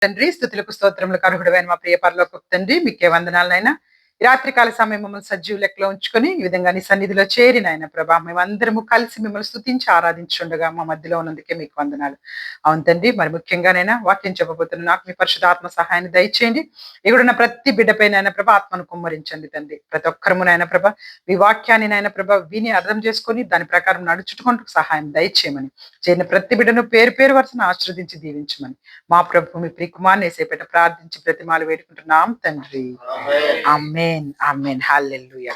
తండ్రి, స్తుతులకు స్తోత్రములకు అర్హుడైన మా ప్రియ పరలోకపు తండ్రి, మీకే వందనాలనైనా. ఈ రాత్రికాల సమయం మమ్మల్ని సజీవ లెక్కలో ఉంచుకొని ఈ విధంగా నీ సన్నిధిలో చేరిన ఆయన ప్రభా, మేమందరము కలిసి మిమ్మల్ని స్తుతించి ఆరాధించుండగా మా మధ్యలో ఉన్నందుకే మీకు వందనాలు. అవును తండ్రి, మరి ముఖ్యంగానైనా వాక్యం చెప్పబోతున్న నాకు మీ పరిశుద్ధాత్మ సహాయాన్ని దయచేయండి. ఇక్కడున్న ప్రతి బిడ్డపైన ప్రభ ఆత్మను కుమ్మరించండి తండ్రి. ప్రతి ఒక్కరము నాయన ప్రభ మీ వాక్యాన్ని నాయన ప్రభ విని అర్థం చేసుకొని దాని ప్రకారం నడుచుకుంటూ సహాయం దయచేయమని, చేరిన ప్రతి బిడ్డను పేరు పేరు వరుసను ఆశీర్వదించి దీవించమని మా ప్రభు మీ ప్రియకుమార్ని యేసేపేట ప్రార్థించి ప్రతిమాలు వేడుకుంటున్నాం తండ్రి. ఆమేన్, ఆమేన్, హల్లెలూయా.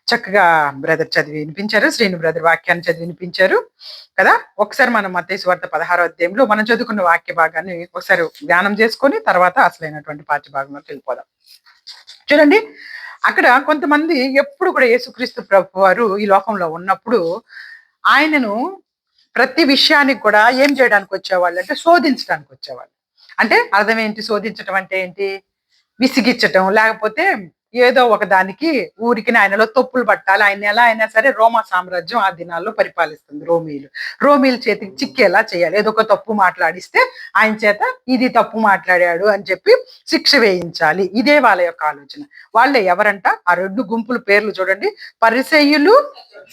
చక్కగా బ్రదర్ చదివి వినిపించారు, శ్రీను బ్రదర్ వాక్యాన్ని చదివి వినిపించారు కదా. ఒకసారి మనం మత్తయి సువార్త 16వ అధ్యాయంలో మనం చదువుకున్న వాక్య భాగాన్ని ఒకసారి ధ్యానం చేసుకొని తర్వాత అసలైనటువంటి పాఠ్య భాగంలోకి వెళ్ళిపోదాం. చూడండి, అక్కడ కొంతమంది ఎప్పుడు కూడా యేసుక్రీస్తు ప్రభు వారు ఈ లోకంలో ఉన్నప్పుడు ఆయనను ప్రతి విషయానికి కూడా ఏం చేయడానికి వచ్చేవాళ్ళు అంటే శోధించడానికి వచ్చేవాళ్ళు. అంటే అర్థం ఏంటి? శోధించటం అంటే ఏంటి? విసిగిచ్చటం, లేకపోతే ఏదో ఒక దానికి ఊరికి ఆయనలో తప్పులు పట్టాలి. ఆయన ఎలా అయినా సరే రోమా సామ్రాజ్యం ఆ దినాల్లో పరిపాలిస్తుంది. రోమీల చేతికి చిక్కేలా చేయాలి. ఏదో ఒక తప్పు మాట్లాడిస్తే ఆయన చేత ఇది తప్పు మాట్లాడాడు అని చెప్పి శిక్ష వేయించాలి. ఇదే వాళ్ళ యొక్క ఆలోచన. వాళ్ళే ఎవరంట? ఆ 2 గుంపుల పేర్లు చూడండి, పరిసయ్యులు,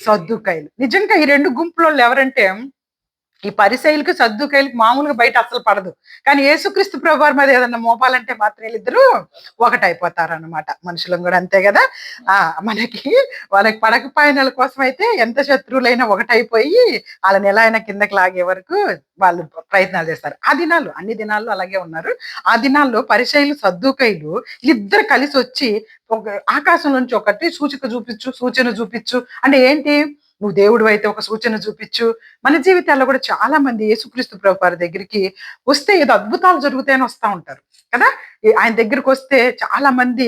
సద్దుకైలు. నిజంగా ఈ 2 గుంపులలో ఎవరంటే, ఈ పరిసయ్యులకి సద్దుకైలకి మామూలుగా బయట అసలు పడదు. కానీ యేసుక్రీస్తు ప్రభువారి మీద ఏదన్నా మోపాలంటే మాత్రం వీళ్ళిద్దరూ ఒకటైపోతారన్నమాట. మనుషులం కూడా అంతే కదా. మనకి వాళ్ళకి పడకపోయిన కోసం అయితే ఎంత శత్రువులైనా ఒకటైపోయి వాళ్ళని ఎలా అయినా కిందకి లాగే వరకు వాళ్ళు ప్రయత్నాలు చేస్తారు. ఆ దినాలు, అన్ని దినాల్లో అలాగే ఉన్నారు. ఆ దినాల్లో పరిసయ్యులు, సద్దుకైలు ఇద్దరు కలిసి వచ్చి ఒక ఆకాశం నుంచి ఒకటి సూచన చూపించు అంటే ఏంటి? నువ్వు దేవుడు అయితే ఒక సూచన చూపించు. మన జీవితాల్లో కూడా చాలా మంది యేసుక్రీస్తు ప్రభువారి దగ్గరికి వస్తే ఏదో అద్భుతాలు జరుగుతాయని వస్తా ఉంటారు కదా. ఆయన దగ్గరికి వస్తే చాలా మంది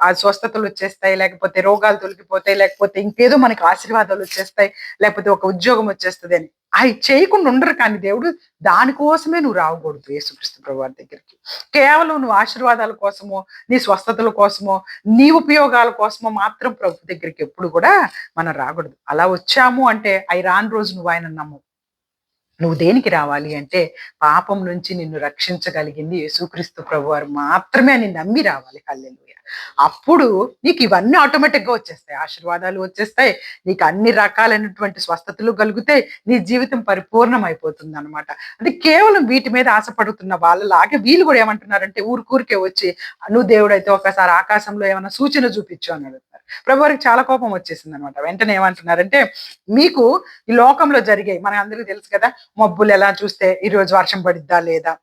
ఆ స్వస్థతలు వచ్చేస్తాయి, లేకపోతే రోగాలు తొలగిపోతాయి, లేకపోతే ఇంకేదో మనకి ఆశీర్వాదాలు వచ్చేస్తాయి, లేకపోతే ఒక ఉద్యోగం వచ్చేస్తుంది అని. అవి చేయకుండా ఉండరు. కానీ దేవుడు దానికోసమే నువ్వు రావకూడదు యేసుక్రీస్తు ప్రభువారి దగ్గరికి. కేవలం నువ్వు ఆశీర్వాదాల కోసమో, నీ స్వస్థతల కోసమో, నీ ఉపయోగాల కోసమో మాత్రం ప్రభు దగ్గరికి ఎప్పుడు కూడా మనం రాకూడదు. అలా వచ్చాము అంటే అవి రాని రోజు నువ్వు ఆయన నమ్ము. నువ్వు దేనికి రావాలి అంటే, పాపం నుంచి నిన్ను రక్షించగలిగింది యేసుక్రీస్తు ప్రభువారు మాత్రమే అని నమ్మి రావాలి. హల్లెలూయా. అప్పుడు నీకు ఇవన్నీ ఆటోమేటిక్‌గా వచ్చేస్తాయి. ఆశీర్వాదాలు వచ్చేస్తాయి. నీకు అన్ని రకాలైనటువంటి స్వస్థతలు కలుగుతాయి. నీ జీవితం పరిపూర్ణమైపోతుందనమాట. అంటే కేవలం వీటి మీద ఆశపడుతున్న వాళ్ళలాగే వీళ్ళు కూడా ఏమంటున్నారంటే, ఊరికే వచ్చి నువ్వు దేవుడైతే ఒకసారి ఆకాశంలో ఏమైనా సూచన చూపించు అని అడుగుతున్నారు. ప్రభువారికి చాలా కోపం వచ్చేసిందనమాట. వెంటనే ఏమంటున్నారంటే, మీకు ఈ లోకంలో జరిగాయి మనకందరికీ తెలుసు కదా. మబ్బులు ఎలా చూస్తే ఈరోజు వర్షం పడిద్దా లేదా,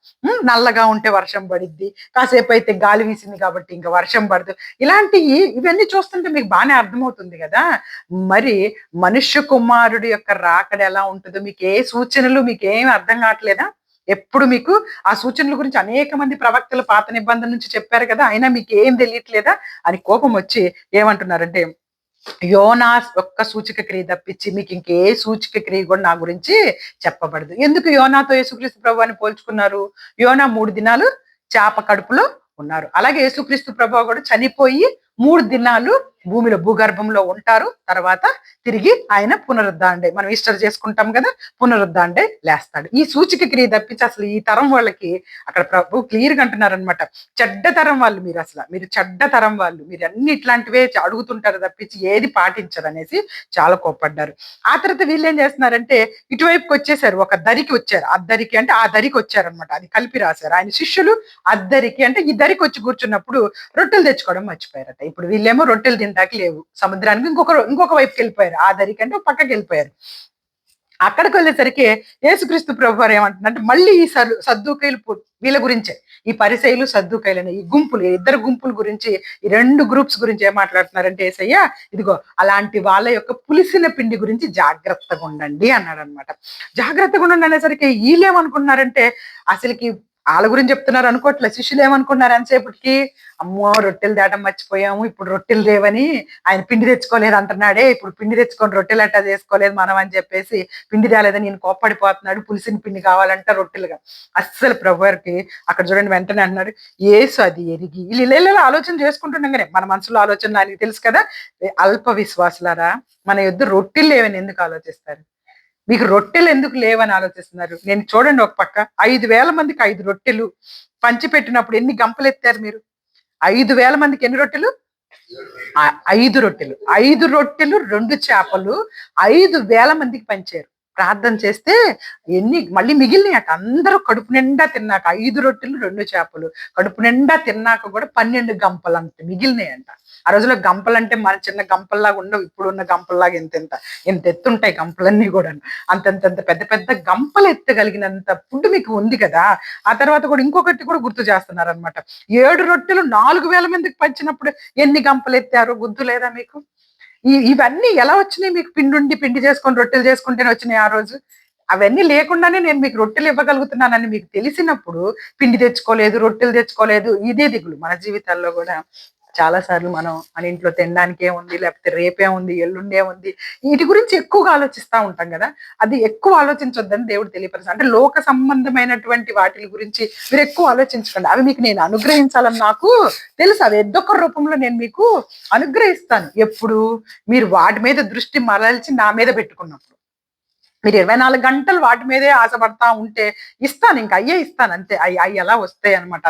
నల్లగా ఉంటే వర్షం పడిద్ది, కాసేపు అయితే గాలి వీసింది కాబట్టి ఇంకా వర్షం పడదు. ఇవన్నీ చూస్తుంటే మీకు బాగానే అర్థమవుతుంది కదా. మరి మనుష్య కుమారుడు యొక్క రాకడ ఎలా ఉంటుందో మీకు ఏ సూచనలు మీకేం అర్థం కావట్లేదా? ఎప్పుడు మీకు ఆ సూచనల గురించి అనేక మంది ప్రవక్తలు పాత నిబంధన నుంచి చెప్పారు కదా, అయినా మీకు ఏం తెలియట్లేదా అని కోపం వచ్చి ఏమంటున్నారంటే, యోనా ఒక్క సూచక క్రియ తప్పించి మీకు ఇంకే సూచక క్రియ కూడా నా గురించి చెప్పబడదు. ఎందుకు యోనాతో యేసుక్రీస్తు ప్రభువాని పోల్చుకున్నారు? యోనా 3 దినాలు చేప కడుపులో ఉన్నారు. అలాగే యేసుక్రీస్తు ప్రభువు కూడా చనిపోయి 3 దినాలు భూగర్భంలో ఉంటారు. తర్వాత తిరిగి ఆయన పునరుద్ధాండే, మనం ఈస్టర్ చేసుకుంటాం కదా, పునరుద్ధాండే లేస్తాడు. ఈ సూచక క్రియ తప్పించి అసలు ఈ తరం వాళ్ళకి అక్కడ ప్రభు క్లియర్ గా అంటున్నారనమాట. చెడ్డ తరం వాళ్ళు మీరు, మీరు చెడ్డ తరం వాళ్ళు, మీరు అన్ని ఇట్లాంటివే అడుగుతుంటారు తప్పించి ఏది పాటించరు అనేసి చాలా కోప్పడ్డారు. ఆ తర్వాత వీళ్ళు ఏం చేస్తున్నారంటే ఇటువైపుకి వచ్చేసారు, ఒక దరికి వచ్చారు. అద్దరికి అంటే ఆ దరికి వచ్చారనమాట. అది కలిపి రాశారు. ఆయన శిష్యులు అద్దరికి అంటే ఈ దరికి వచ్చి కూర్చున్నప్పుడు రొట్టెలు తెచ్చుకోవడం మర్చిపోయారట. ఇప్పుడు వీళ్ళేమో రొట్టెలు తినడానికి లేవు, సముద్రానికి ఇంకొక వైపుకి వెళ్ళిపోయారు. ఆ దరికి అంటే పక్కకి వెళ్ళిపోయారు. అక్కడికి వెళ్ళేసరికి యేసుక్రీస్తు ప్రభువారు ఏమంటున్నారంటే, మళ్ళీ ఈ సద్దూకైలు వీళ్ళ గురించే, ఈ పరిసయ్యులు సద్దూకైలని ఈ గుంపులు, ఇద్దరు గుంపుల గురించి, ఈ 2 గ్రూప్స్ గురించి ఏం మాట్లాడుతున్నారంటే, యేసయ్య ఇదిగో అలాంటి వాళ్ళ యొక్క పులిసిన పిండి గురించి జాగ్రత్తగా ఉండండి అన్నాడు అనమాట. జాగ్రత్తగా ఉండండి అనేసరికి వీళ్ళేమనుకున్నారంటే, అసలుకి వాళ్ళ గురించి చెప్తున్నారు అనుకోవట్లే. శిష్యులు ఏమనుకున్నారు ఎంతసేపటికి, అమ్మో రొట్టెలు తేవడం మర్చిపోయాము, ఇప్పుడు రొట్టెలు లేవని ఆయన పిండి తెచ్చుకోలేదు అంటున్నాడే, ఇప్పుడు పిండి తెచ్చుకొని రొట్టెలు అట్టా చేసుకోలేదు మనం అని చెప్పేసి పిండి తేలేదని నేను కోప్పడిపోతున్నాడు, పులిసిన పిండి కావాలంట రొట్టెలుగా. అస్సలు ప్రభువారికి అక్కడ చూడండి వెంటనే అంటున్నాడు, యేసు అది ఎరిగి వీళ్ళు ఆలోచన చేసుకుంటుండగానే మన మనసులో ఆలోచన ఆయనకి తెలుసు కదా. అల్ప విశ్వాసులారా, మన యొద్ద రొట్టెలు లేవని ఎందుకు ఆలోచిస్తారు? మీకు రొట్టెలు ఎందుకు లేవని ఆలోచిస్తున్నారు? నేను చూడండి ఒక పక్క 5,000 మందికి 5 రొట్టెలు పంచిపెట్టినప్పుడు ఎన్ని గంపలెత్తారు మీరు? 5,000 మందికి ఎన్ని రొట్టెలు? 5 రొట్టెలు. 5 రొట్టెలు, 2 చేపలు 5,000 మందికి పంచారు. ప్రార్థన చేస్తే మళ్ళీ మిగిలినయట. అందరూ కడుపు నిండా తిన్నాక 5 రొట్టెలు, 2 చేపలు కడుపు నిండా తిన్నాక కూడా 12 గంపలంట మిగిలినాయంట. ఆ రోజుల్లో గంపలంటే మన చిన్న గంపల్లాగా ఉండవు. ఇప్పుడున్న గంపల్లాగా ఎంత ఎత్తుంటాయి గంపలన్నీ కూడా. అంతంత పెద్ద పెద్ద గంపలు ఎత్తగలిగినంత ఫుడ్ మీకు ఉంది కదా. ఆ తర్వాత కూడా ఇంకొకటి కూడా గుర్తు చేస్తున్నారనమాట. 7 రొట్టెలు 4,000 మందికి పంచినప్పుడు ఎన్ని గంపలు ఎత్తారో గుర్తు లేదా మీకు? ఇవన్నీ ఎలా వచ్చినాయి మీకు? పిండి చేసుకొని రొట్టెలు చేసుకుంటేనే వచ్చినాయి ఆ రోజు. అవన్నీ లేకుండానే నేను మీకు రొట్టెలు ఇవ్వగలుగుతున్నానని మీకు తెలిసినప్పుడు పిండి తెచ్చుకోలేదు, రొట్టెలు తెచ్చుకోలేదు. ఇదే దిగులు మన జీవితాల్లో కూడా. చాలా సార్లు మనం మన ఇంట్లో తినడానికేముంది, లేకపోతే రేపేముంది, ఎల్లుండేముంది, వీటి గురించి ఎక్కువగా ఆలోచిస్తా ఉంటాం కదా. అది ఎక్కువ ఆలోచించొద్దని దేవుడు తెలియపరుస్తాడు. అంటే లోక సంబంధమైనటువంటి వాటి గురించి మీరు ఎక్కువ ఆలోచించకండి. అవి మీకు నేను అనుగ్రహించాలని నాకు తెలుసు. అవి ఏదొక రూపంలో నేను మీకు అనుగ్రహిస్తాను. ఎప్పుడు మీరు వాటి మీద దృష్టి మరల్చి నా మీద పెట్టుకున్నప్పుడు. మీరు 24 గంటలు వాటి మీదే ఆశపడతా ఉంటే ఇస్తాను, ఇంక అయ్యే ఇస్తాను అంతే. అవి ఎలా వస్తాయి అనమాట.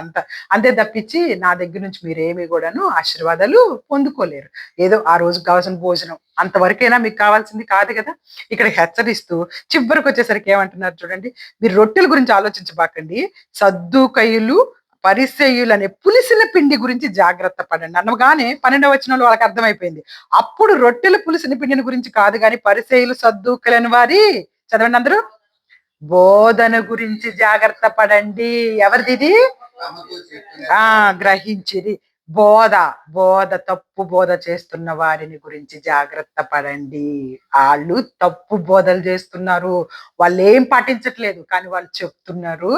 అంతే తప్పించి నా దగ్గర నుంచి మీరేమి కూడాను ఆశీర్వాదాలు పొందుకోలేరు. ఏదో ఆ రోజు కావాల్సిన భోజనం అంతవరకైనా మీకు కావాల్సింది కాదు కదా. ఇక్కడ హెచ్చరిస్తూ చివరికి వచ్చేసరికి ఏమంటున్నారు చూడండి, మీరు రొట్టెల గురించి ఆలోచించబాకండి, సద్దూకయ్యులు పరిసయ్యులు అనే పులిసిన పిండి గురించి జాగ్రత్త పడండి అనగానే 12వ వచనంలో వాళ్ళకి అర్థమైపోయింది. అప్పుడు రొట్టెలు పులిసిన పిండిని గురించి కాదు గాని పరిసయ్యులు సద్దూకలని వారి, చదవండి అందరూ, బోధన గురించి జాగ్రత్త పడండి. ఎవరిది ఇది? గ్రహించిరి. తప్పు బోధ చేస్తున్న వారిని గురించి జాగ్రత్త పడండి. వాళ్ళు తప్పు బోధలు చేస్తున్నారు. వాళ్ళు ఏం పాటించట్లేదు, కానీ వాళ్ళు చెప్తున్నారు.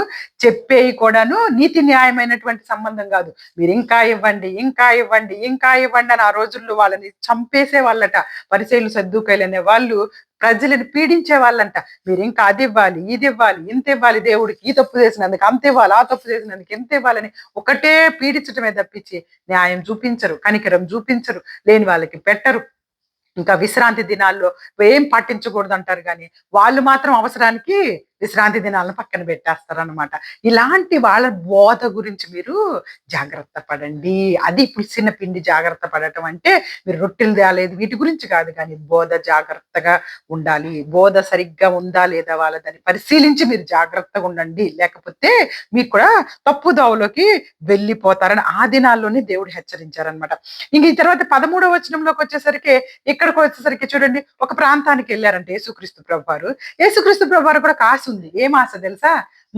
చెప్పేవి కూడాను నీతి న్యాయమైనటువంటి సంబంధం కాదు. మీరు ఇంకా ఇవ్వండి, ఇంకా ఇవ్వండి, ఇంకా ఇవ్వండి అని ఆ రోజుల్లో వాళ్ళని చంపేసే వాళ్ళట. పరిసయ్యులు సద్దూకయ్యులు అనే వాళ్ళు ప్రజలను పీడించే వాళ్ళంట. మీరు ఇంకా అది ఇవ్వాలి, ఇది ఇవ్వాలి, ఇంత ఇవ్వాలి, దేవుడికి ఈ తప్పు చేసినందుకు అంత ఇవ్వాలి, ఆ తప్పు చేసినందుకు ఎంత ఇవ్వాలని ఒకటే పీడించటమే తప్పించి న్యాయం చూపించరు, కనికరం చూపించరు, లేని వాళ్ళకి పెట్టరు. ఇంకా విశ్రాంతి దినాల్లో ఏం పట్టించకూడదు అంటారు, కానీ వాళ్ళు మాత్రం అవసరానికి విశ్రాంతి దినాలను పక్కన పెట్టేస్తారనమాట. ఇలాంటి వాళ్ళ బోధ గురించి మీరు జాగ్రత్త పడండి. అది పులిసిన పిండి జాగ్రత్త పడటం అంటే మీరు రొట్టెలు తేలేదు వీటి గురించి కాదు, కానీ బోధ జాగ్రత్తగా ఉండాలి. బోధ సరిగ్గా ఉందా లేదా వాళ్ళదని పరిశీలించి మీరు జాగ్రత్తగా ఉండండి. లేకపోతే మీకు కూడా తప్పు దోవలోకి వెళ్ళిపోతారని ఆ దినాల్లోనే దేవుడు హెచ్చరించారనమాట. ఇంక ఈ తర్వాత 13వ వచనంలోకి వచ్చేసరికి, ఇక్కడికి వచ్చేసరికి చూడండి, ఒక ప్రాంతానికి వెళ్ళారంటే యేసుక్రీస్తు ప్రభువారు. యేసుక్రీస్తు ప్రభువారు కూడా ఆశ ఉంది. ఏం ఆశ తెలుసా?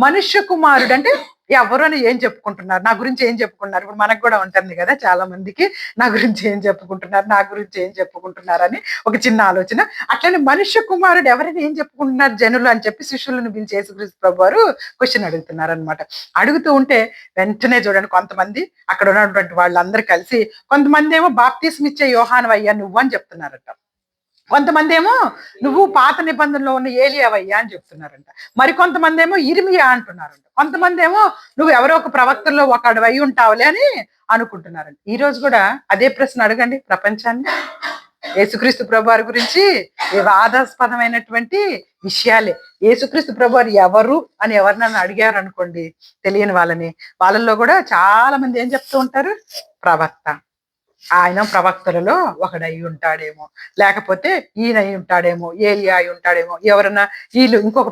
మనుష్య కుమారుడు అంటే ఎవరు అని ఏం చెప్పుకుంటున్నారు, నా గురించి ఏం చెప్పుకుంటున్నారు. ఇప్పుడు మనకు కూడా ఉంటుంది కదా చాలా మందికి, నా గురించి ఏం చెప్పుకుంటున్నారు, నా గురించి ఏం చెప్పుకుంటున్నారు అని ఒక చిన్న ఆలోచన. అట్లనే మనుష్య కుమారుడు ఎవరైనా ఏం చెప్పుకుంటున్నారు జనులు అని చెప్పి శిష్యులను పిలిచి యేసుక్రీస్తు ప్రభువారు క్వశ్చన్ అడుగుతున్నారు అనమాట. అడుగుతూ ఉంటే వెంటనే చూడండి, కొంతమంది అక్కడ ఉన్నటువంటి వాళ్ళందరూ కలిసి, కొంతమంది ఏమో బాప్తిస్మ ఇచ్చే యోహాను అయ్యా నువ్వు అని చెప్తున్నారట. కొంతమంది ఏమో నువ్వు పాత నిబంధనలో ఉన్న ఏలియావయ్యా అని చెప్తున్నారంట. మరి కొంతమంది ఏమో ఇర్మియా అంటున్నారంట. కొంతమంది ఏమో నువ్వు ఎవరో ఒక ప్రవక్తల్లో ఒకడు అయి ఉంటావులే అని అనుకుంటున్నారంట. ఈ రోజు కూడా అదే ప్రశ్న అడగండి ప్రపంచాన్ని. యేసుక్రీస్తు ప్రభువారి గురించి వివాదాస్పదమైనటువంటి విషయాలే. యేసుక్రీస్తు ప్రభువారు ఎవరు అని ఎవరినన్నా అడిగారు అనుకోండి, తెలియని వాళ్ళల్లో కూడా చాలా మంది ఏం చెప్తూ ఉంటారు? ప్రవక్త. ఆయన ప్రవక్తలలో ఒకడై ఉంటాడేమో, లేకపోతే ఈయన అయి ఉంటాడేమో, ఏలియా అయి ఉంటాడేమో, ఎవరన్నా వీళ్ళు ఇంకో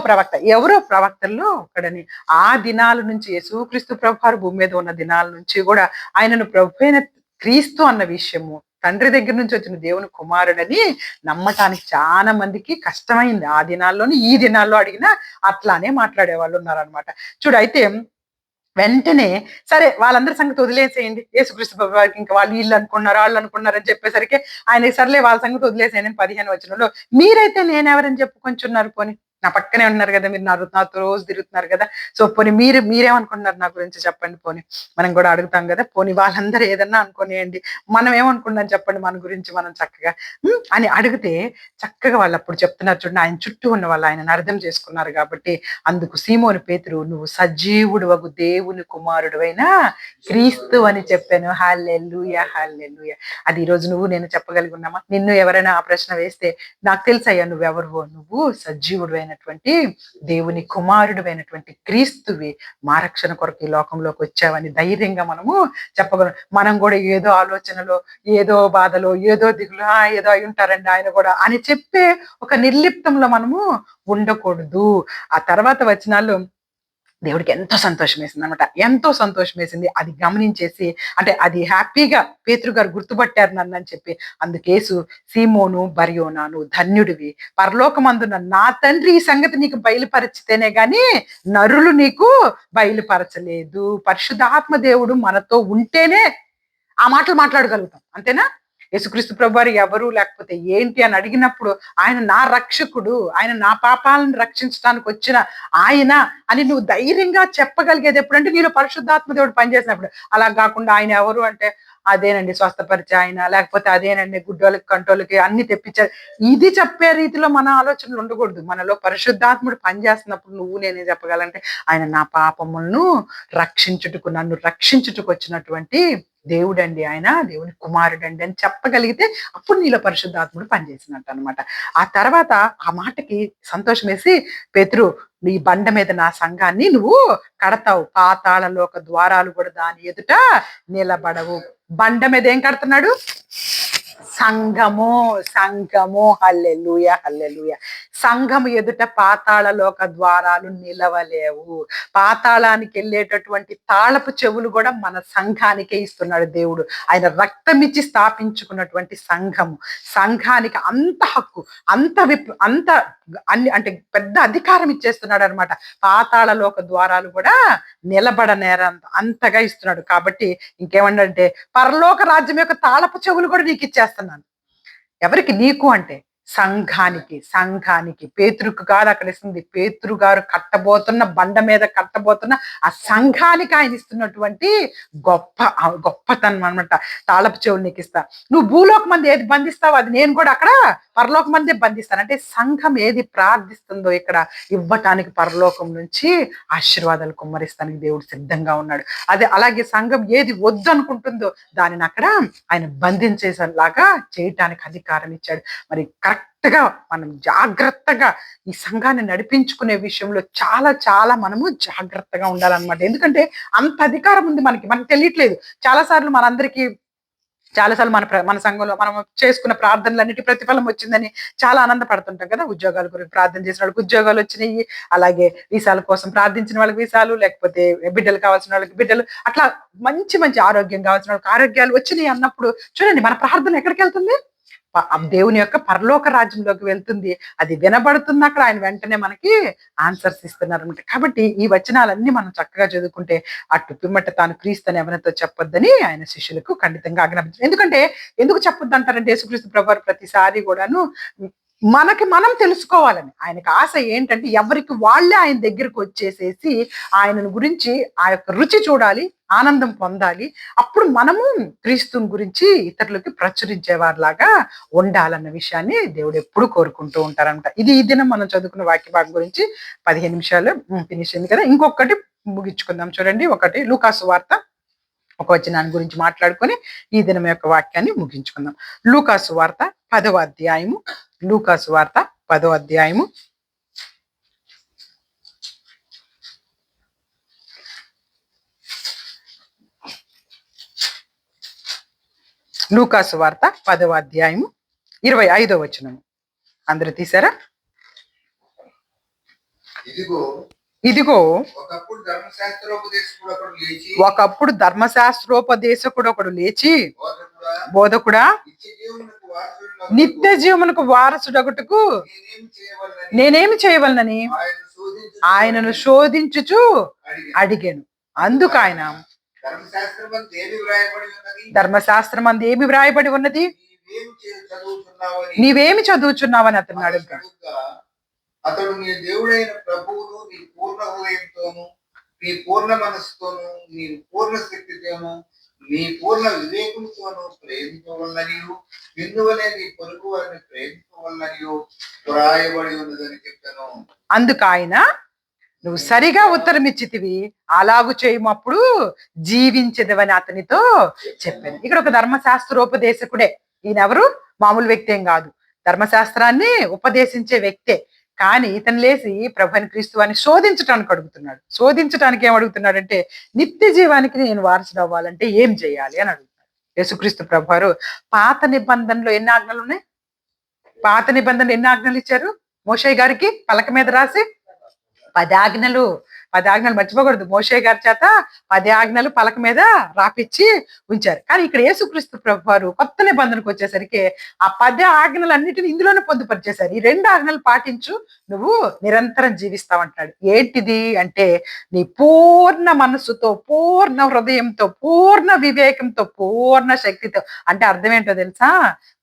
ప్రవక్త ఎవరో ప్రవక్తల్లో ఒకడని. ఆ దినాల నుంచి యేసుక్రీస్తు ప్రభువారు భూమి మీద ఉన్న దినాల నుంచి కూడా ఆయనను ప్రభు అయిన క్రీస్తు అన్న విషయము, తండ్రి దగ్గర నుంచి వచ్చిన దేవుని కుమారుడని నమ్మటానికి చాలా మందికి కష్టమైంది. ఆ దినాల్లోని ఈ దినాల్లో అడిగినా అట్లానే మాట్లాడే వాళ్ళు ఉన్నారనమాట. చూడు, అయితే వెంటనే సరే వాళ్ళందరి సంగతి వదిలేసేయండి, యేసుక్రీస్తు ప్రభువారికి ఇంకా వాళ్ళు వీళ్ళు అనుకున్నారు, వాళ్ళు అనుకున్నారు అని చెప్పేసరికి ఆయన సర్లే వాళ్ళ సంగతి వదిలేసేయండి 15వ వచనంలో, మీరైతే నేనెవరని చెప్పుకొంచున్నారు పోని. నా పక్కనే ఉన్నారు కదా, మీరు నాతో రోజు తిరుగుతున్నారు కదా. సో పోనీ మీరేమనుకుంటున్నారు నా గురించి చెప్పండి. పోనీ మనం కూడా అడుగుతాం కదా, పోనీ వాళ్ళందరూ ఏదన్నా అనుకోనియండి, మనం ఏమనుకున్నాం చెప్పండి మన గురించి మనం చక్కగా అని అడిగితే చక్కగా వాళ్ళు అప్పుడు చెప్తున్నారు చూడండి. ఆయన చుట్టూ ఉన్న వాళ్ళు ఆయనను అర్థం చేసుకున్నారు కాబట్టి, అందుకు సీమోను పేతురు, నువ్వు సజీవుడు వగు దేవుని కుమారుడు అయిన క్రీస్తు అని చెప్పాను. హల్లెలూయా, హల్లెలూయా. అది ఈరోజు నువ్వు నేను చెప్పగలిగి ఉన్నామా? నిన్ను ఎవరైనా ఆ ప్రశ్న వేస్తే, నాకు తెలుసయ్యా నువ్వెవరువో, నువ్వు సజీవుడు అయినటువంటి దేవుని కుమారుడు అయినటువంటి క్రీస్తువి, మా రక్షణ కొరకు ఈ లోకంలోకి వచ్చావని ధైర్యంగా మనము చెప్పగలం. మనం కూడా ఏదో ఆలోచనలో, ఏదో బాధలో, ఏదో దిగులు, ఏదో అయి ఉంటారండి ఆయన కూడా అని చెప్పే ఒక నిర్లిప్తంలో మనము ఉండకూడదు. ఆ తర్వాత వచనాల్లో దేవుడికి ఎంతో సంతోషం వేసింది అనమాట. ఎంతో సంతోషం వేసింది. అది గమనించేసి, అంటే అది హ్యాపీగా పేతురు గారు గుర్తుపట్టారు నన్ను అని చెప్పి, అందుకేసు సీమోను బర్యోనా, నువ్వు ధన్యుడివి, పరలోకమందున నా తండ్రి ఈ సంగతి నీకు బయలుపరిచితేనే గాని నరులు నీకు బయలుపరచలేదు. పరిశుద్ధాత్మ దేవుడు మనతో ఉంటేనే ఆ మాటలు మాట్లాడగలుగుతాం. అంతేనా? యేసుక్రీస్తు ప్రభువారు ఎవరు, లేకపోతే ఏంటి అని అడిగినప్పుడు, ఆయన నా రక్షకుడు, ఆయన నా పాపాలను రక్షించడానికి వచ్చిన ఆయన అని నువ్వు ధైర్యంగా చెప్పగలిగేది ఎప్పుడంటే నీలో పరిశుద్ధాత్మ దేవుడు పనిచేసినప్పుడు. అలా కాకుండా ఆయన ఎవరు అంటే, అదేనండి స్వస్థపరిచే ఆయన, లేకపోతే అదేనండి గుడ్డోళ్ళకి కంటోళ్ళకి అన్ని తెప్పించారు, ఇది చెప్పే రీతిలో మన ఆలోచనలు ఉండకూడదు. మనలో పరిశుద్ధాత్ముడు పనిచేస్తున్నప్పుడు నువ్వు నేనే చెప్పగలంటే, ఆయన నా పాపములను రక్షించుటకు, నన్ను రక్షించుటకు వచ్చినటువంటి దేవుడండి, ఆయన దేవుని కుమారుడండి అని చెప్పగలిగితే అప్పుడు నీలో పరిశుద్ధాత్ముడు పనిచేసినట్టు అనమాట. ఆ తర్వాత ఆ మాటకి సంతోషం వేసి, పేతురు, నీ బండ మీద నా సంఘాన్ని నువ్వు కడతావు, పాతాళలోక ద్వారాలు కూడా దాని ఎదుట నిలబడవు. బండ మీద ఏం కడుతున్నాడు? సంఘము. సంఘము. హల్లెలూయా, హల్లెలూయా. సంఘము ఎదుట పాతాళలోక ద్వారాలు నిలవలేవు. పాతాళానికి వెళ్ళేటటువంటి తాళపు చెవులు కూడా మన సంఘానికే ఇస్తున్నాడు దేవుడు. ఆయన రక్తమిచ్చి స్థాపించుకున్నటువంటి సంఘము. సంఘానికి అంత హక్కు, అంత అన్ని అంటే పెద్ద అధికారం ఇచ్చేస్తున్నాడు అనమాట. పాతాళలోక ద్వారాలు కూడా నిలబడనేరంత అంతగా ఇస్తున్నాడు. కాబట్టి ఇంకేమంటే, పరలోక రాజ్యం యొక్క తాళపు చెవులు కూడా నీకు ఇచ్చేస్తున్నాను. ఎవరికి? నీకు అంటే సంఘానికి. సంఘానికి. పేతురుకు కాదు అక్కడ ఇస్తుంది, పేతురు గారు కట్టబోతున్న బండ మీద కట్టబోతున్న ఆ సంఘానికి ఆయన ఇస్తున్నటువంటి గొప్పతనం అనమాట. తాళపు చెవులు నీకు ఇస్తా. నువ్వు భూలోక మంది ఏది బంధిస్తావు అది నేను కూడా అక్కడ పరలోక మందే బంధిస్తాను. అంటే సంఘం ఏది ప్రార్థిస్తుందో ఇక్కడ ఇవ్వటానికి పరలోకం నుంచి ఆశీర్వాదాలు కుమ్మరిస్తానికి దేవుడు సిద్ధంగా ఉన్నాడు. అదే అలాగే సంఘం ఏది వద్దు అనుకుంటుందో దానిని అక్కడ ఆయన బంధించేసేలాగా చేయటానికి అధికారం ఇచ్చాడు. మరి కరెక్ట్ గా మనం జాగ్రత్తగా ఈ సంఘాన్ని నడిపించుకునే విషయంలో చాలా చాలా మనము జాగ్రత్తగా ఉండాలన్నమాట. ఎందుకంటే అంత అధికారం ఉంది మనకి తెలియట్లేదు. చాలాసార్లు మన సంఘంలో మనం చేసుకున్న ప్రార్థనలన్నిటి ప్రతిఫలం వచ్చిందని చాలా ఆనందపడుతుంటాం కదా. ఉద్యోగాల గురించి ప్రార్థన చేసిన వాళ్ళకి ఉద్యోగాలు వచ్చినాయి, అలాగే వీసాల కోసం ప్రార్థించిన వాళ్ళకి వీసాలు, లేకపోతే బిడ్డలు కావాల్సిన వాళ్ళకి బిడ్డలు, అట్లా మంచి మంచి ఆరోగ్యం కావాల్సిన వాళ్ళకి ఆరోగ్యాలు వచ్చినాయి అన్నప్పుడు చూడండి మన ప్రార్థన ఎక్కడికి వెళ్తుంది? దేవుని యొక్క పరలోక రాజ్యంలోకి వెళ్తుంది. అది వినబడుతుంది అక్కడ. ఆయన వెంటనే మనకి ఆన్సర్స్ ఇస్తున్నారు అనమాట. కాబట్టి ఈ వచనాలన్నీ మనం చక్కగా చదువుకుంటే అటు పిమ్మట తాను క్రీస్తుని ఎవరితో చెప్పొద్దని ఆయన శిష్యులకు ఖండితంగా ఆజ్ఞాపించారు. ఎందుకు చెప్పొద్దు అంటారంటే, యేసుక్రీస్తు ప్రభువారు ప్రతిసారి కూడాను మనకి మనం తెలుసుకోవాలని ఆయనకు ఆశ ఏంటంటే, ఎవరికి వాళ్ళే ఆయన దగ్గరకు వచ్చేసేసి ఆయనను గురించి ఆ యొక్క రుచి చూడాలి, ఆనందం పొందాలి. అప్పుడు మనము క్రీస్తుని గురించి ఇతరులకి ప్రచురించేవారిలాగా ఉండాలన్న విషయాన్ని దేవుడు ఎప్పుడు కోరుకుంటూ ఉంటారంట. ఇది ఈ దినం మనం చదువుకున్న వాక్య భాగం గురించి 15 నిమిషాలు ఫినిష్ అయింది కదా. ఇంకొకటి ముగించుకుందాం చూడండి. ఒకటి లూకాసు వార్త ఒక వచనాన్ని గురించి మాట్లాడుకొని ఈ దినం యొక్క వాక్యాన్ని ముగించుకుందాం. లూకాసు వార్త 10వ అధ్యాయము. లూకాసు వార్త 10వ అధ్యాయము. లూకాసు వార్త 10వ అధ్యాయము 25వ వచనము. అందరూ తీశారా? ఇదిగో ఒకప్పుడు ధర్మశాస్త్రోపదేశకుడు ఒకడు లేచి, బోధకుడా, నిత్య జీవమునకు వారసుడగుటకు నేనేమి చేయవలనని ఆయనను శోధించుచు అడిగాను. అందుకు ఆయన, ధర్మశాస్త్రం అందు ఏమి వ్రాయబడి ఉన్నది, నీవేమి చదువుచున్నావని అతను అడుగుతాడు. అతడు నీ దేవుడైన ప్రభువును నీ పూర్ణ హృదయంతోను, నీ పూర్ణ మనస్సుతోను, నీ పూర్ణ శక్తితోను, నీ పూర్ణ వివేకంతోను ప్రేమించవలననియు, నిన్నువలే నీ పొరుగు వారిని ప్రేమించవలననియు వ్రాయబడి ఉన్నదని చెప్పాను. అందుకు ఆయన, నువ్వు సరిగా ఉత్తరం ఇచ్చితివి, అలాగు చేయమప్పుడు జీవించదవని అతనితో చెప్పాను. ఇక్కడ ఒక ధర్మశాస్త్రోపదేశకుడే. ఈయన ఎవరు? మామూలు వ్యక్తి ఏం కాదు, ధర్మశాస్త్రాన్ని ఉపదేశించే వ్యక్తే. కానీ ఇతను లేచి ప్రభుని క్రీస్తు అని శోధించడానికి అడుగుతున్నాడు. శోధించడానికి ఏం అడుగుతున్నాడంటే, నిత్య జీవానికి నేను వారసుడు అవ్వాలంటే ఏం చేయాలి అని అడుగుతున్నాడు. యేసుక్రీస్తు ప్రభు వారు పాత నిబంధనలో ఎన్ని ఆజ్ఞలు ఉన్నాయి? పాత నిబంధనలు ఎన్ని ఆజ్ఞలు ఇచ్చారు మోషే గారికి? పలక మీద రాసి 10 ఆజ్ఞలు. 10 ఆజ్ఞలు మర్చిపోకూడదు. మోషే గారి చేత 10 ఆజ్ఞలు పలక మీద రాపిచ్చి ఉంచారు. కానీ ఇక్కడ యేసుక్రీస్తు ప్రభు వారు కొత్త నిబంధనకు వచ్చేసరికి ఆ 10 ఆజ్ఞలన్నిటిని ఇందులోనే పొందుపరిచేశారు. ఈ 2 ఆజ్ఞలు పాటించు, నువ్వు నిరంతరం జీవిస్తావంటాడు. ఏంటిది అంటే, నీ పూర్ణ మనస్సుతో, పూర్ణ హృదయంతో, పూర్ణ వివేకంతో, పూర్ణ శక్తితో. అంటే అర్థం ఏంటో తెలుసా?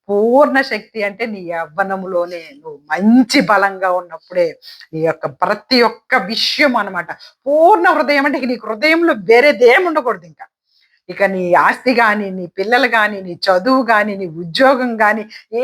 పూర్ణ శక్తి అంటే నీ యవ్వనములోనే నువ్వు మంచి బలంగా ఉన్నప్పుడే నీ యొక్క ప్రతి ఒక్క విషయం అన్నమాట. పూర్ణ హృదయం అంటే నీకు హృదయంలో వేరేదేమి ఉండకూడదు ఇంకా. ఇక నీ ఆస్తి గాని, నీ పిల్లలు గాని, నీ చదువు గాని, నీ ఉద్యోగం గాని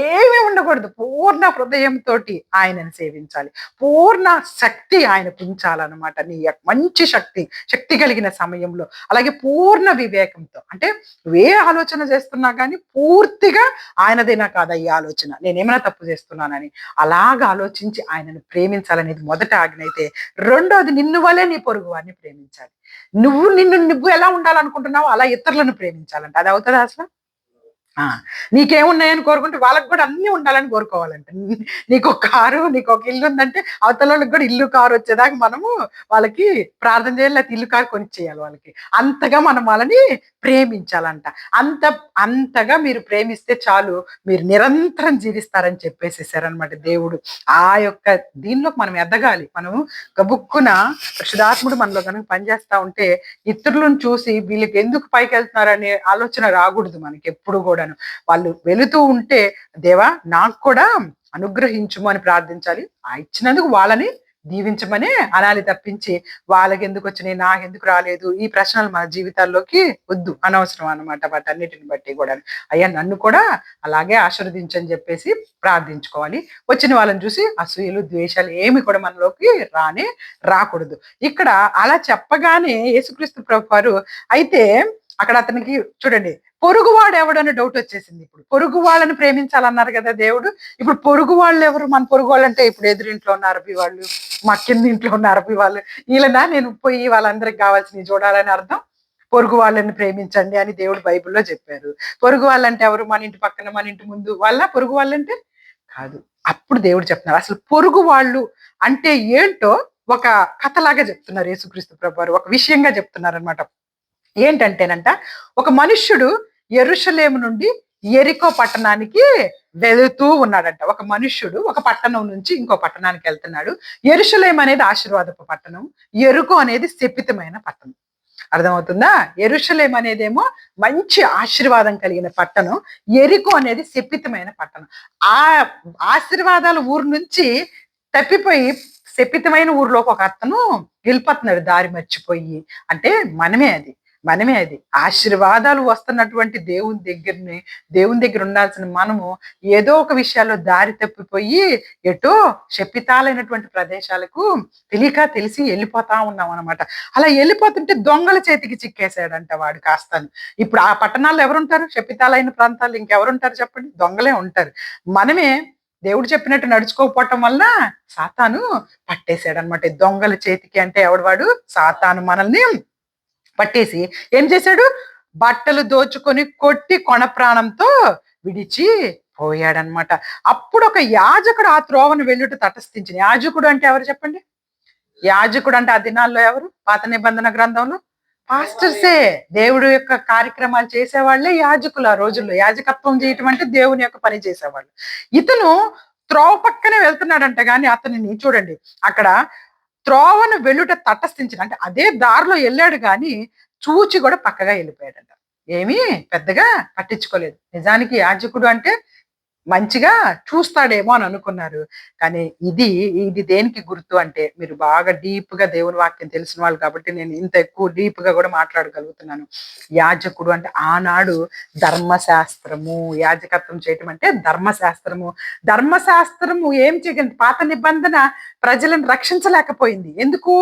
ఏమీ ఉండకూడదు. పూర్ణ హృదయంతోటి ఆయనను సేవించాలి. పూర్ణ శక్తి ఆయనకు ఉంచాలన్నమాట. నీ మంచి శక్తి, శక్తి కలిగిన సమయంలో. అలాగే పూర్ణ వివేకంతో, అంటే నువ్వే ఆలోచన చేస్తున్నా కానీ పూర్తిగా ఆయనదేనా కాదా ఈ ఆలోచన, నేనేమైనా తప్పు చేస్తున్నానని అలాగ ఆలోచించి ఆయనను ప్రేమించాలనేది మొదట ఆజ్ఞ అయితే, రెండోది నిన్ను వలే నీ పొరుగు వారిని ప్రేమించాలి. నువ్వు ఎలా ఉండాలనుకుంటున్నావో అలా ఇతరులను ప్రేమించాలంట. అది అవుతుందా అసలు? ఆ! నీకేమున్నాయని కోరుకుంటే వాళ్ళకి కూడా అన్నీ ఉండాలని కోరుకోవాలంట. నీకొక కారు, నీకొక ఇల్లు ఉందంటే అవతలోళ్ళకి కూడా ఇల్లు, కారు వచ్చేదాకా మనము వాళ్ళకి ప్రార్థన చేయాలి. లేకపోతే ఇల్లు, కారు కొనిచ్చేయాలి వాళ్ళకి. అంతగా మనం వాళ్ళని ప్రేమించాలంట. అంత అంతగా మీరు ప్రేమిస్తే చాలు, మీరు నిరంతరం జీవిస్తారని చెప్పేసేసారనమాట దేవుడు. ఆ యొక్క దీనిలోకి మనం ఎదగాలి. మనం గబుక్కున పరిశుద్ధాత్ముడు మనలో గనుక పనిచేస్తా ఉంటే ఇతరులను చూసి వీళ్ళకి ఎందుకు పైకెళ్తున్నారనే ఆలోచన రాకూడదు మనకెప్పుడు గూడాను. వాళ్ళు వెళుతూ ఉంటే, దేవా నాకు కూడా అనుగ్రహించుము అని ప్రార్థించాలి. ఆ ఇచ్చినందుకు వాళ్ళని దీవించమనే అనాలి తప్పించి, వాళ్ళకెందుకొచ్చినాయి, నాకెందుకు రాలేదు, ఈ ప్రశ్నలు మన జీవితాల్లోకి వద్దు. అనవసరం అన్నమాట వాటన్నిటిని బట్టి గూడాను. అయ్యా నన్ను కూడా అలాగే ఆశీర్వదించని చెప్పేసి ప్రార్థించుకోవాలి. వచ్చిన వాళ్ళని చూసి అసూయలు, ద్వేషాలు ఏమి కూడా మనలోకి రాకూడదు. ఇక్కడ అలా చెప్పగానే యేసుక్రీస్తు ప్రభువారు అయితే అక్కడ అతనికి చూడండి, పొరుగువాడు ఎవడని డౌట్ వచ్చేసింది. ఇప్పుడు పొరుగు వాళ్ళని ప్రేమించాలన్నారు కదా దేవుడు. ఇప్పుడు పొరుగు వాళ్ళు ఎవరు? మన పొరుగు వాళ్ళు అంటే ఇప్పుడు ఎదురింట్లో ఉన్న అరబి వాళ్ళు, మా కింద ఇంట్లో ఉన్న అరబి వాళ్ళు, వీళ్ళనా నేను పోయి వాళ్ళందరికి కావాల్సినవి చూడాలని అర్థం? పొరుగు వాళ్ళని ప్రేమించండి అని దేవుడు బైబిల్లో చెప్పారు. పొరుగు వాళ్ళంటే ఎవరు? మన ఇంటి పక్కన, మన ఇంటి ముందు వాళ్ళ పొరుగు వాళ్ళంటే కాదు. అప్పుడు దేవుడు చెప్తున్నారు అసలు పొరుగు వాళ్ళు అంటే ఏంటో ఒక కథలాగా చెప్తున్నారు యేసుక్రీస్తు ప్రభువారు. ఒక విషయంగా చెప్తున్నారనమాట. ఏంటంటేనంట, ఒక మనుష్యుడు యెరూషలేము నుండి యెరికో పట్టణానికి వెళుతూ ఉన్నాడంట. ఒక మనుష్యుడు ఒక పట్టణం నుంచి ఇంకో పట్టణానికి వెళ్తున్నాడు. యెరూషలేము అనేది ఆశీర్వాదపు పట్టణం. యెరికో అనేది శపితమైన పట్టణం. అర్థమవుతుందా? యెరూషలేము అనేదేమో మంచి ఆశీర్వాదం కలిగిన పట్టణం. యెరికో అనేది శపితమైన పట్టణం. ఆ ఆశీర్వాదాల ఊరు నుంచి తప్పిపోయి శపితమైన ఊర్లోకి ఒక అతను వెళ్ళిపోతున్నాడు దారి మర్చిపోయి. అంటే మనమే అది ఆశీర్వాదాలు వస్తున్నటువంటి దేవుని దగ్గర ఉండాల్సిన మనము ఏదో ఒక విషయాల్లో దారి తప్పిపోయి ఎటో శపితాలైనటువంటి ప్రదేశాలకు తెలిసి వెళ్ళిపోతా ఉన్నాం అనమాట. అలా వెళ్ళిపోతుంటే దొంగల చేతికి చిక్కేశాడంట వాడు కాస్తాను. ఇప్పుడు ఆ పట్టణాల్లో ఎవరుంటారు? శపితాలైన ప్రాంతాల్లో ఇంకెవరుంటారు చెప్పండి? దొంగలే ఉంటారు. మనమే దేవుడు చెప్పినట్టు నడుచుకోకపోవటం వల్ల సాతాను పట్టేశాడనమాట. దొంగల చేతికి అంటే ఎవడు వాడు? సాతాను మనల్ని పట్టేసి ఏం చేశాడు? బట్టలు దోచుకొని కొట్టి కొన ప్రాణంతో విడిచి పోయాడనమాట. అప్పుడు ఒక యాజకుడు ఆ త్రోవను వెళ్ళుట తటస్థించిన. యాజకుడు అంటే ఎవరు చెప్పండి? యాజకుడు అంటే ఆ దినాల్లో ఎవరు? పాత నిబంధన గ్రంథంలో పాస్టర్సే. దేవుడు యొక్క కార్యక్రమాలు చేసేవాళ్లే యాజకులు. ఆ రోజుల్లో యాజకత్వం చేయటం అంటే దేవుని యొక్క పని చేసేవాళ్ళు. ఇతను త్రోవ పక్కనే వెళ్తున్నాడంట, గాని అతనిని చూడండి అక్కడ త్రోవను వెళ్ళుట తటస్థించిన, అంటే అదే దారిలో వెళ్ళాడు గాని చూచి కూడా పక్కగా వెళ్ళిపోయాడంట. ఏమీ పెద్దగా పట్టించుకోలేదు. నిజానికి యాజకుడు అంటే మంచిగా చూస్తాడేమో అని అనుకున్నారు. కానీ ఇది దేనికి గుర్తు అంటే, మీరు బాగా డీప్‌గా దేవుని వాక్యం తెలిసిన వాళ్ళు కాబట్టి నేను ఇంత ఎక్కువ డీప్‌గా కూడా మాట్లాడగలుగుతున్నాను. యాజకుడు అంటే ఆనాడు ధర్మశాస్త్రము, యాజకత్వం చేయటం అంటే ధర్మశాస్త్రము. ధర్మశాస్త్రము ఏం చేయగలిగింది? పాత నిబంధన ప్రజలను రక్షించలేకపోయింది. ఎందుకు?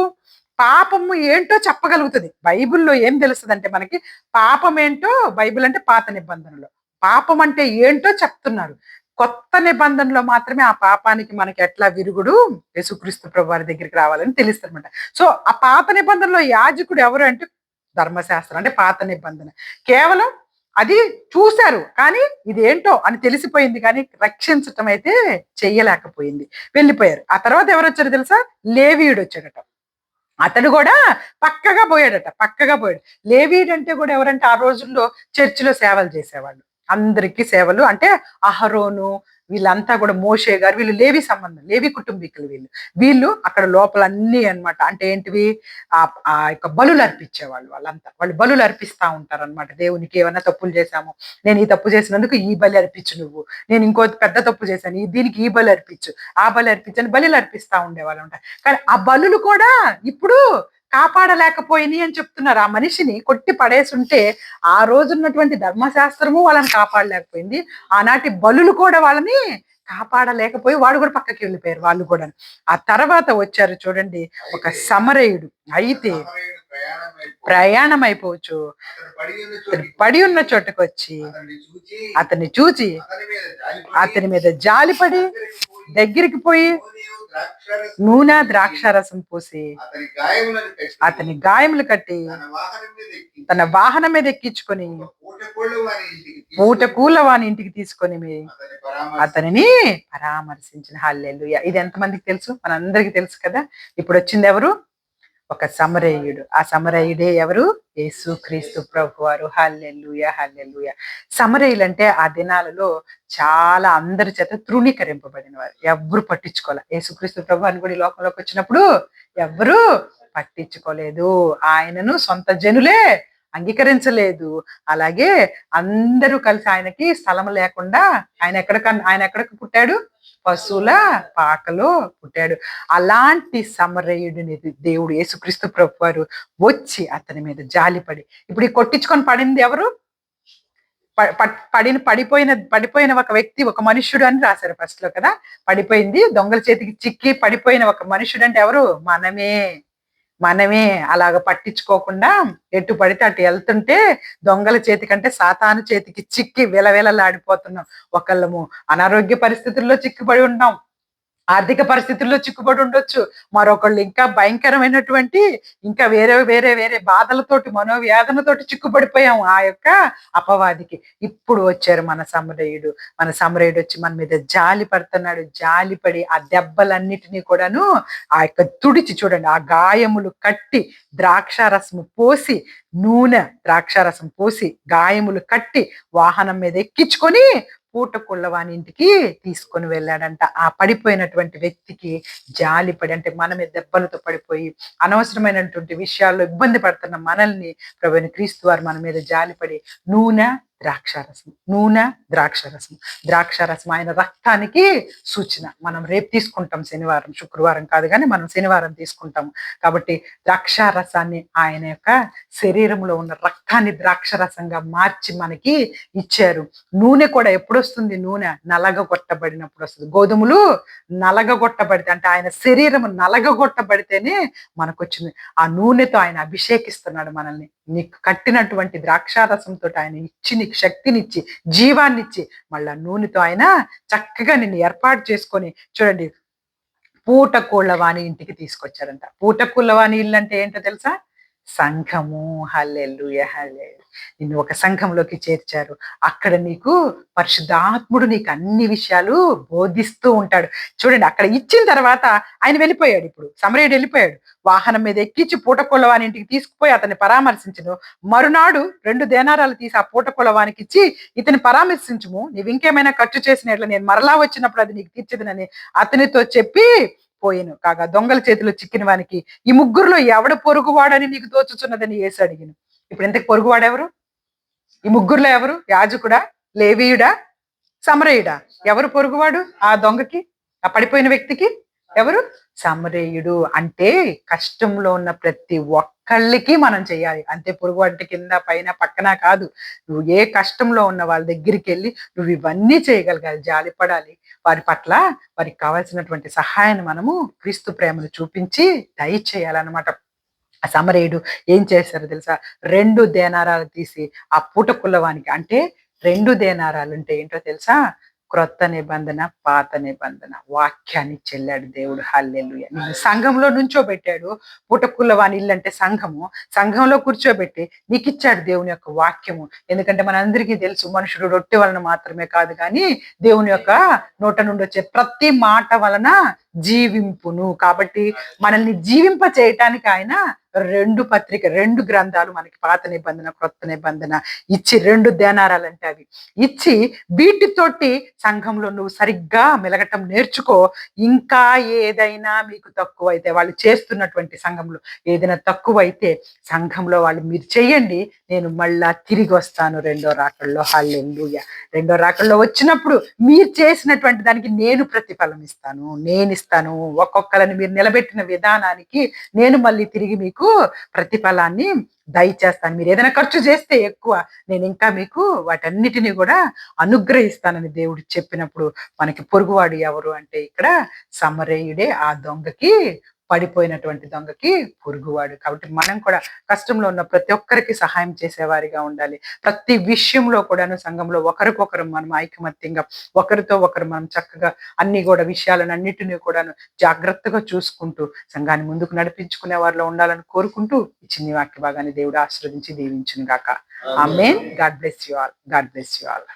పాపము ఏంటో చెప్పగలుగుతది. బైబిల్‌లో ఏం తెలుస్తదంటే మనకి, పాపం ఏంటో బైబిల్ అంటే పాత నిబంధనలో. పాపం అంటే ఏంటో చెప్తున్నారు. కొత్త నిబంధనలో మాత్రమే ఆ పాపానికి మనకి ఎట్లా విరుగుడు, యేసుక్రీస్తు ప్రభువారి దగ్గరికి రావాలని తెలుస్తదనమాట. సో, ఆ పాత నిబంధనలో యాజకుడు ఎవరు అంటే ధర్మశాస్త్రం అంటే పాత నిబంధన. కేవలం అది చూసారు. కానీ ఇదేంటో అని తెలిసిపోయింది కానీ రక్షించటం అయితే చెయ్యలేకపోయింది. వెళ్ళిపోయారు. ఆ తర్వాత ఎవరొచ్చారో తెలుసా? లేవీయుడొచ్చాడట. అతడు గూడా పక్కగా పోయాడట. పక్కగా పోయాడు. లేవీయుడంటే గూడా ఎవరంటే ఆ రోజుల్లో చర్చిలో సేవలు చేసేవాళ్ళు. అందరికి సేవలు అంటే అహరోను వీళ్ళంతా గూడా మోషే గారు వీళ్ళు లేవి సంబంధం. లేవి కుటుంబీకులు వీళ్ళు. వీళ్ళు అక్కడ లోపల అన్నీ అన్నమాట. అంటే ఏంటివి? ఆ యొక్క బలులు అర్పించేవాళ్ళు వాళ్ళంతా. వాళ్ళు బలులు అర్పిస్తా ఉంటారన్నమాట. దేవునికి ఏమన్నా తప్పులు చేశాము. నేను ఈ తప్పు చేసినందుకు ఈ బలి అర్పించు నువ్వు. నేను ఇంకో పెద్ద తప్పు చేశాను. దీనికి ఈ బలి అర్పించు. ఆ బలి అర్పించు అని బలులు అర్పిస్తా ఉండేవాళ్ళన్నమాట. కానీ ఆ బలులు కూడా ఇప్పుడు కాపాడలేకపోయినాయి అని చెప్తున్నారు. ఆ మనిషిని కొట్టి పడేసుంటే ఆ రోజున్నటువంటి ధర్మశాస్త్రము వాళ్ళని కాపాడలేకపోయింది. ఆనాటి బలులు కూడా వాళ్ళని కాపాడలేకపోయి వాడు కూడా పక్కకి వెళ్ళిపోయారు వాళ్ళు కూడా. ఆ తర్వాత వచ్చారు చూడండి ఒక సమరయుడు. అయితే సమరయుడు ప్రయాణం అయిపోవచ్చు. అతడు పడి ఉన్న చోటుకొచ్చి అతన్ని చూచి చూచి అతని మీద జాలిపడి అతని మీద జాలిపడి దగ్గరికి పోయి నూనె ద్రాక్షారసం పూసి అతని గాయములు కట్టి తన వాహనం మీద ఎక్కించుకొని పూటకూల వాని ఇంటికి తీసుకొని అతనిని పరామర్శించిన. హల్లెలూయా. ఇది ఎంతమందికి తెలుసు? మనందరికీ తెలుసు కదా. ఇప్పుడు వచ్చింది ఎవరు? ఒక సమరయుడు. ఆ సమరయుడే ఎవరు? యేసుక్రీస్తు ప్రభువారు. హల్లెలూయా, హల్లెలూయా. సమరయులంటే ఆ దినాలలో చాలా అందరి చేత తృణీకరింపబడిన వారు. ఎవ్వరు పట్టించుకోలే. యేసుక్రీస్తు ప్రభువారిని కూడా ఈ లోకంలోకి వచ్చినప్పుడు ఎవ్వరు పట్టించుకోలేదు. ఆయనను సొంత జనులే అంగీకరించలేదు. అలాగే అందరూ కలిసి ఆయనకి స్థలం లేకుండా ఆయన ఎక్కడికి పుట్టాడు? పశువుల పాకలో పుట్టాడు. అలాంటి సమరయుడిని దేవుడు యేసుక్రీస్తు ప్రభువారు వచ్చి అతని మీద జాలిపడి, ఇప్పుడు ఈ కొట్టించుకొని పడింది ఎవరు? పడిపోయిన ఒక వ్యక్తి, ఒక మనుష్యుడు అని రాశారు ఫస్ట్ లో కదా. పడిపోయింది, దొంగల చేతికి చిక్కి పడిపోయిన ఒక మనుష్యుడు అంటే ఎవరు? మనమే అలాగ పట్టించుకోకుండా ఎటు పడితే అటు వెళ్తుంటే దొంగల చేతికంటే సాతాను చేతికి చిక్కి విలవిలలాడిపోతున్నాం. ఒకళ్ళము అనారోగ్య పరిస్థితుల్లో చిక్కుబడి ఉన్నాం, ఆర్థిక పరిస్థితుల్లో చిక్కుబడి ఉండొచ్చు. మరొకళ్ళు ఇంకా భయంకరమైనటువంటి ఇంకా వేరే వేరే వేరే బాధలతోటి మనోవ్యాధులతోటి చిక్కుబడిపోయాం ఆ యొక్క అపవాదికి. ఇప్పుడు వచ్చారు మన సమరయుడు వచ్చి మన మీద జాలి పడుతున్నాడు. జాలిపడి ఆ దెబ్బలన్నిటినీ కూడాను ఆ యొక్క తుడిచి చూడండి, ఆ గాయములు కట్టి ద్రాక్షారసము పోసి, నూనె ద్రాక్షారసం పోసి గాయములు కట్టి వాహనం మీద ఎక్కించుకొని పూటకుళ్ళవాని ఇంటికి తీసుకొని వెళ్ళాడంట. ఆ పడిపోయినటువంటి వ్యక్తికి జాలిపడి, అంటే మన మీద దెబ్బలతో పడిపోయి అనవసరమైనటువంటి విషయాల్లో ఇబ్బంది పడుతున్న మనల్ని ప్రభువైన క్రీస్తు వారు మన మీద జాలిపడి నూనె ద్రాక్షారసం ఆయన రక్తానికి సూచన. మనం రేపు తీసుకుంటాం శనివారం, శుక్రవారం కాదు కానీ మనం శనివారం తీసుకుంటాము. కాబట్టి ద్రాక్షారసాన్ని, ఆయన యొక్క శరీరంలో ఉన్న రక్తాన్ని ద్రాక్షరసంగా మార్చి మనకి ఇచ్చారు. నూనె కూడా ఎప్పుడు వస్తుంది? నూనె నలగగొట్టబడినప్పుడు వస్తుంది. గోధుమలు నలగగొట్టబడితే, అంటే ఆయన శరీరం నలగగొట్టబడితేనే మనకు వచ్చింది. ఆ నూనెతో ఆయన అభిషేకిస్తున్నాడు మనల్ని. నీకు కట్టినటువంటి ద్రాక్షారసంతో ఆయన ఇచ్చి నీకు శక్తినిచ్చి జీవాన్నిచ్చి మళ్ళా నూనెతో ఆయన చక్కగా నిన్ను ఏర్పాటు చేసుకొని చూడండి పూటకోళ్ళ వాణి ఇంటికి తీసుకొచ్చారంట. పూటకోళ్ళ వాణి ఇల్లు అంటే ఏంటో తెలుసా? సంఘము. హల్లెలూయా, హల్లెలూయా. నిన్ను ఒక సంఘంలోకి చేర్చారు. అక్కడ నీకు పరిశుద్ధాత్ముడు నీకు అన్ని విషయాలు బోధిస్తూ ఉంటాడు. చూడండి, అక్కడ ఇచ్చిన తర్వాత ఆయన వెళ్ళిపోయాడు. ఇప్పుడు సమరయుడు వెళ్ళిపోయాడు. వాహనం మీద ఎక్కించి పూటకొల్లవాని ఇంటికి తీసుకుపోయి అతన్ని పరామర్శించును. మరునాడు 2 దేనారాలు తీసి ఆ పూటకొల్లవానికి ఇచ్చి, ఇతని పరామర్శించుము, నీవు ఇంకేమైనా ఖర్చు చేసినట్లు నేను మరలా వచ్చినప్పుడు అది నీకు తీర్చదనని అతనితో చెప్పి పోయిను. కాగా దొంగల చేతిలో చిక్కిన వానికి ఈ ముగ్గురులో ఎవడు పొరుగువాడని నీకు తోచుచున్నదని యేసు అడిగిను. ఇప్పుడు ఇంతకు పొరుగువాడెవరు? ఈ ముగ్గురులో ఎవరు? యాజకుడా? లేవీయుడా? సమరయుడా? ఎవరు పొరుగువాడు ఆ దొంగకి, ఆ పడిపోయిన వ్యక్తికి? ఎవరు? సమరయుడు. అంటే కష్టంలో ఉన్న ప్రతి ఒక్కళ్ళకి మనం చేయాలి. అంతే, పొరుగువాడి కింద పైన పక్కన కాదు. నువ్వు ఏ కష్టంలో ఉన్న వాళ్ళ దగ్గరికి వెళ్ళి నువ్వు ఇవన్నీ చేయగలగాలి, జాలిపడాలి. వారి పట్ల వారికి కావాల్సినటువంటి సహాయాన్ని మనము క్రీస్తు ప్రేమను చూపించి దయచేయాలన్నమాట. ఆ సమరయుడు ఏం చేశారో తెలుసా? 2 దేనారాలు తీసి ఆ పూటకుల్లవానికి, అంటే 2 దేనారాలు అంటే ఏంటో తెలుసా? క్రొత్త నిబంధన, పాత నిబంధన వాక్యాన్ని చెల్లాడు దేవుడు. హల్లెలూయా! నిన్ను సంఘంలో నుంచోబెట్టాడు. పూటకుల్లవాని ఇల్లు అంటే సంఘము. సంఘంలో కూర్చోబెట్టి నీకిచ్చాడు దేవుని యొక్క వాక్యము. ఎందుకంటే మనందరికీ తెలుసు, మనుషుడు రొట్టె వలన మాత్రమే కాదు కానీ దేవుని యొక్క నోట నుండి వచ్చే ప్రతి మాట వలన జీవింపును. కాబట్టి మనల్ని జీవింప చేయటానికి ఆయన 2 గ్రంథాలు మనకి, పాత నిబంధన, క్రొత్త నిబంధన ఇచ్చి 2 దేనారాలంటే అవి ఇచ్చి, వీటితోటి సంఘంలో నువ్వు సరిగ్గా మెలగటం నేర్చుకో. ఇంకా ఏదైనా మీకు తక్కువైతే, వాళ్ళు చేస్తున్నటువంటి సంఘంలో ఏదైనా తక్కువైతే సంఘంలో వాళ్ళు మీరు చెయ్యండి, నేను మళ్ళా తిరిగి వస్తాను రెండో రాకడలో. హల్లెలూయా! రెండో రాకడలో వచ్చినప్పుడు మీరు చేసినటువంటి దానికి నేను ప్రతిఫలం ఇస్తాను, నేను ఇస్తాను. ఒక్కొక్కరిని మీరు నిలబెట్టిన విధానానికి నేను మళ్ళీ తిరిగి మీకు ప్రతిఫలాన్ని దయచేస్తాను. మీరు ఏదైనా ఖర్చు చేస్తే ఎక్కువ, నేను ఇంకా మీకు వాటన్నిటిని కూడా అనుగ్రహిస్తానని దేవుడు చెప్పినప్పుడు మనకి పొరుగువాడు ఎవరు అంటే ఇక్కడ సమరయుడే. ఆ దొంగకి, పడిపోయినటువంటి దొంగకి పొరుగువాడు. కాబట్టి మనం కూడా కష్టంలో ఉన్న ప్రతి ఒక్కరికి సహాయం చేసేవారిగా ఉండాలి. ప్రతి విషయంలో కూడాను సంఘంలో ఒకరికొకరు మనం ఐకమత్యంగా, ఒకరితో ఒకరు మనం చక్కగా అన్ని కూడా విషయాలను అన్నిటినీ కూడాను జాగ్రత్తగా చూసుకుంటూ సంఘాన్ని ముందుకు నడిపించుకునే వారిలో ఉండాలని కోరుకుంటూ ఈ చిన్ని వాక్య భాగాన్ని దేవుడు ఆశీర్వదించి దీవించును గాక. Amen. God bless you all. God bless you all.